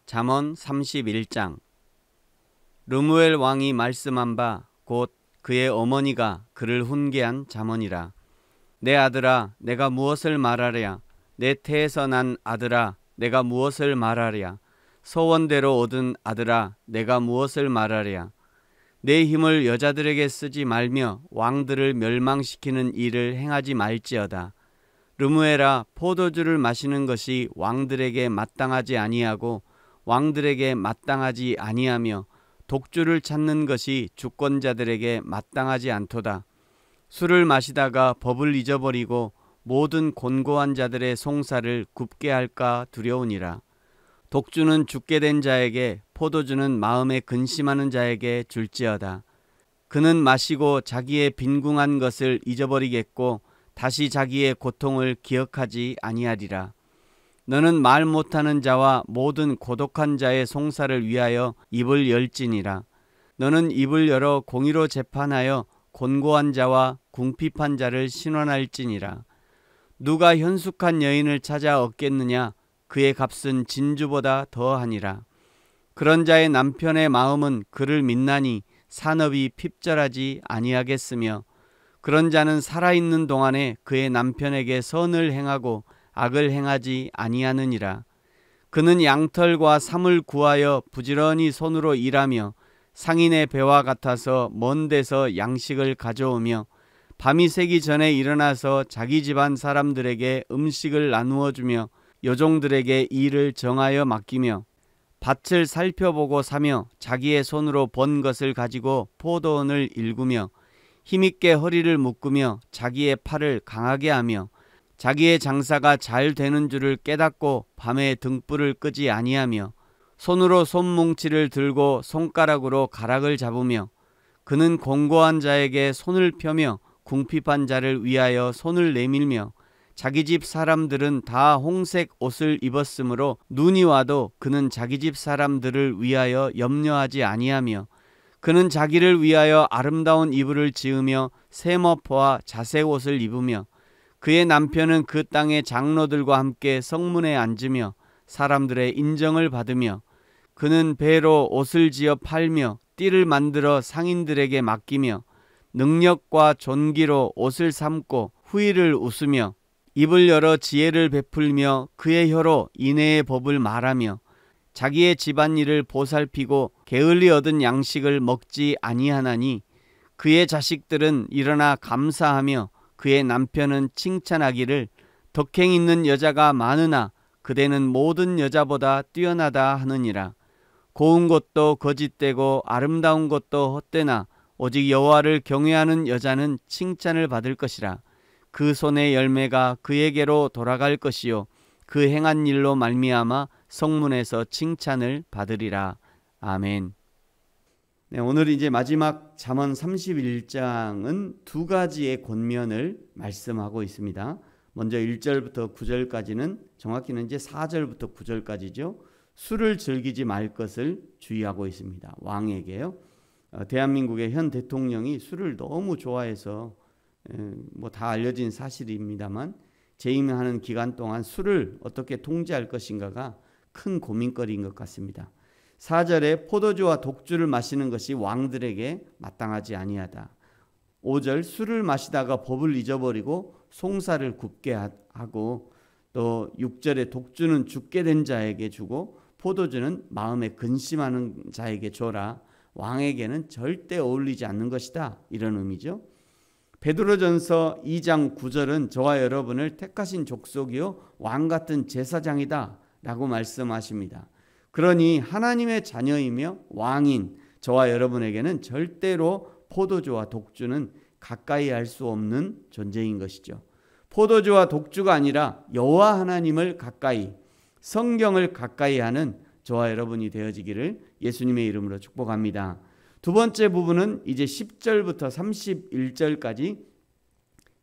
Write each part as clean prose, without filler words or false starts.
잠언 31장. 르무엘 왕이 말씀한 바 곧 그의 어머니가 그를 훈계한 잠언이라. 내 아들아, 내가 무엇을 말하랴? 내 태에서 난 아들아, 내가 무엇을 말하랴? 소원대로 얻은 아들아, 내가 무엇을 말하랴? 내 힘을 여자들에게 쓰지 말며 왕들을 멸망시키는 일을 행하지 말지어다. 르무엘아, 포도주를 마시는 것이 왕들에게 마땅하지 아니하고 왕들에게 마땅하지 아니하며 독주를 찾는 것이 주권자들에게 마땅하지 않도다. 술을 마시다가 법을 잊어버리고 모든 곤고한 자들의 송사를 굽게 할까 두려우니라. 독주는 죽게 된 자에게, 포도주는 마음에 근심하는 자에게 줄지어다. 그는 마시고 자기의 빈궁한 것을 잊어버리겠고 다시 자기의 고통을 기억하지 아니하리라. 너는 말 못하는 자와 모든 고독한 자의 송사를 위하여 입을 열지니라. 너는 입을 열어 공의로 재판하여 곤고한 자와 궁핍한 자를 신원할지니라. 누가 현숙한 여인을 찾아 얻겠느냐? 그의 값은 진주보다 더하니라. 그런 자의 남편의 마음은 그를 믿나니 산업이 핍절하지 아니하겠으며, 그런 자는 살아있는 동안에 그의 남편에게 선을 행하고 악을 행하지 아니하느니라. 그는 양털과 삼을 구하여 부지런히 손으로 일하며 상인의 배와 같아서 먼 데서 양식을 가져오며 밤이 새기 전에 일어나서 자기 집안 사람들에게 음식을 나누어 주며 여종들에게 일을 정하여 맡기며 밭을 살펴보고 사며 자기의 손으로 번 것을 가지고 포도원을 일구며 힘있게 허리를 묶으며 자기의 팔을 강하게 하며 자기의 장사가 잘 되는 줄을 깨닫고 밤에 등불을 끄지 아니하며 손으로 손뭉치를 들고 손가락으로 가락을 잡으며 그는 공고한 자에게 손을 펴며 궁핍한 자를 위하여 손을 내밀며 자기 집 사람들은 다 홍색 옷을 입었으므로 눈이 와도 그는 자기 집 사람들을 위하여 염려하지 아니하며 그는 자기를 위하여 아름다운 이불을 지으며 세머포와 자색 옷을 입으며 그의 남편은 그 땅의 장로들과 함께 성문에 앉으며 사람들의 인정을 받으며 그는 배로 옷을 지어 팔며 띠를 만들어 상인들에게 맡기며 능력과 존귀로 옷을 삼고 후일을 웃으며 입을 열어 지혜를 베풀며 그의 혀로 인애의 법을 말하며 자기의 집안일을 보살피고 게을리 얻은 양식을 먹지 아니하나니 그의 자식들은 일어나 감사하며 그의 남편은 칭찬하기를 덕행 있는 여자가 많으나 그대는 모든 여자보다 뛰어나다 하느니라. 고운 것도 거짓되고 아름다운 것도 헛되나 오직 여호와를 경외하는 여자는 칭찬을 받을 것이라. 그 손의 열매가 그에게로 돌아갈 것이요 그 행한 일로 말미암아 성문에서 칭찬을 받으리라. 아멘. 네, 오늘 이제 마지막 잠언 31장은 두 가지의 권면을 말씀하고 있습니다. 먼저 1절부터 9절까지는, 정확히는 이제 4절부터 9절까지죠. 술을 즐기지 말 것을 주의하고 있습니다. 왕에게요. 대한민국의 현 대통령이 술을 너무 좋아해서 뭐 다 알려진 사실입니다만 재임하는 기간 동안 술을 어떻게 통제할 것인가가 큰 고민거리인 것 같습니다. 4절에 포도주와 독주를 마시는 것이 왕들에게 마땅하지 아니하다. 5절 술을 마시다가 법을 잊어버리고 송사를 굽게 하고, 또 6절에 독주는 죽게 된 자에게 주고 포도주는 마음에 근심하는 자에게 줘라. 왕에게는 절대 어울리지 않는 것이다. 이런 의미죠. 베드로전서 2장 9절은 저와 여러분을 택하신 족속이요 왕 같은 제사장이다 라고 말씀하십니다. 그러니 하나님의 자녀이며 왕인 저와 여러분에게는 절대로 포도주와 독주는 가까이 할 수 없는 존재인 것이죠. 포도주와 독주가 아니라 여호와 하나님을 가까이, 성경을 가까이 하는 저와 여러분이 되어지기를 예수님의 이름으로 축복합니다. 두 번째 부분은 이제 10절부터 31절까지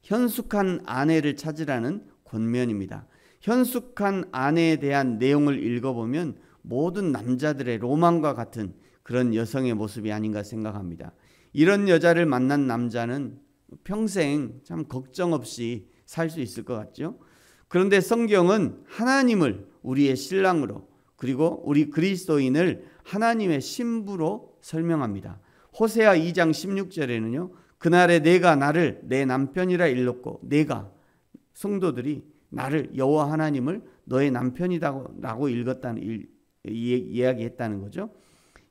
현숙한 아내를 찾으라는 권면입니다. 현숙한 아내에 대한 내용을 읽어보면 모든 남자들의 로망과 같은 그런 여성의 모습이 아닌가 생각합니다. 이런 여자를 만난 남자는 평생 참 걱정 없이 살 수 있을 것 같죠. 그런데 성경은 하나님을 우리의 신랑으로, 그리고 우리 그리스도인을 하나님의 신부로 설명합니다. 호세아 2장 16절에는요. 그날에 내가 나를 내 남편이라 일렀고, 내가, 성도들이 나를, 여호와 하나님을 너의 남편이라고 읽었다는 이야기했다는 거죠.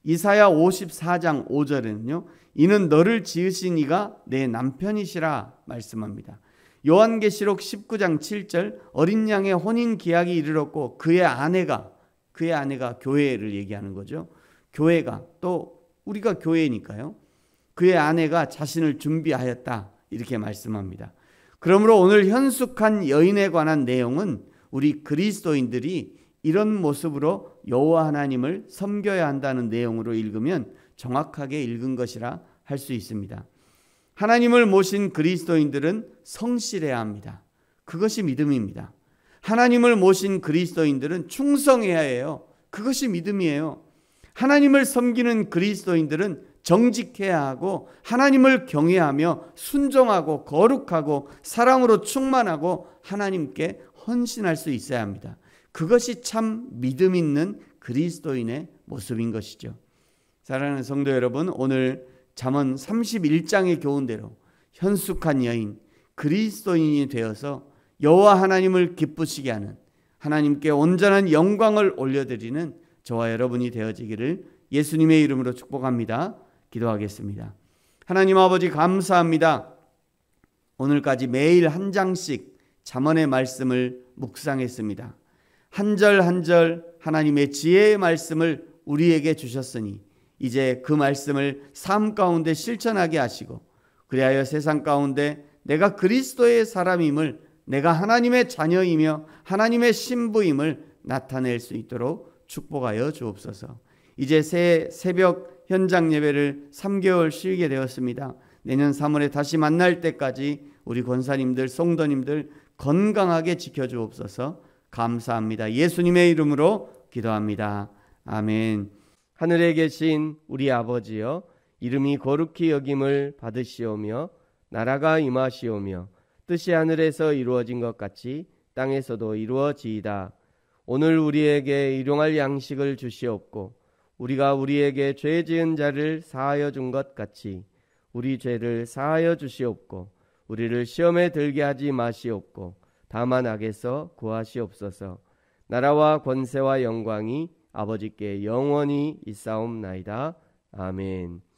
이사야 54장 5절에는요. 이는 너를 지으신 이가 내 남편이시라 말씀합니다. 요한계시록 19장 7절 어린 양의 혼인 기약이 이르렀고 그의 아내가 교회를 얘기하는 거죠. 교회가, 또 우리가 교회니까요. 그의 아내가 자신을 준비하였다, 이렇게 말씀합니다. 그러므로 오늘 현숙한 여인에 관한 내용은 우리 그리스도인들이 이런 모습으로 여호와 하나님을 섬겨야 한다는 내용으로 읽으면 정확하게 읽은 것이라 할 수 있습니다. 하나님을 모신 그리스도인들은 성실해야 합니다. 그것이 믿음입니다. 하나님을 모신 그리스도인들은 충성해야 해요. 그것이 믿음이에요. 하나님을 섬기는 그리스도인들은 정직해야 하고 하나님을 경외하며 순종하고 거룩하고 사랑으로 충만하고 하나님께 헌신할 수 있어야 합니다. 그것이 참 믿음 있는 그리스도인의 모습인 것이죠. 사랑하는 성도 여러분, 오늘 잠언 31장의 교훈대로 현숙한 여인, 그리스도인이 되어서 여호와 하나님을 기쁘시게 하는, 하나님께 온전한 영광을 올려드리는 저와 여러분이 되어지기를 예수님의 이름으로 축복합니다. 기도하겠습니다. 하나님 아버지, 감사합니다. 오늘까지 매일 한 장씩 잠언의 말씀을 묵상했습니다. 한 절 한 절 하나님의 지혜의 말씀을 우리에게 주셨으니 이제 그 말씀을 삶 가운데 실천하게 하시고, 그리하여 세상 가운데 내가 그리스도의 사람임을, 내가 하나님의 자녀이며 하나님의 신부임을 나타낼 수 있도록 축복하여 주옵소서. 이제 새벽 현장 예배를 3개월 쉬게 되었습니다. 내년 3월에 다시 만날 때까지 우리 권사님들, 성도님들 건강하게 지켜주옵소서. 감사합니다. 예수님의 이름으로 기도합니다. 아멘. 하늘에 계신 우리 아버지여, 이름이 거룩히 여김을 받으시오며 나라가 임하시오며 뜻이 하늘에서 이루어진 것 같이 땅에서도 이루어지이다. 오늘 우리에게 일용할 양식을 주시옵고 우리가 우리에게 죄 지은 자를 사하여 준 것 같이 우리 죄를 사하여 주시옵고 우리를 시험에 들게 하지 마시옵고 다만 악에서 구하시옵소서. 나라와 권세와 영광이 아버지께 영원히 있사옵나이다. 아멘.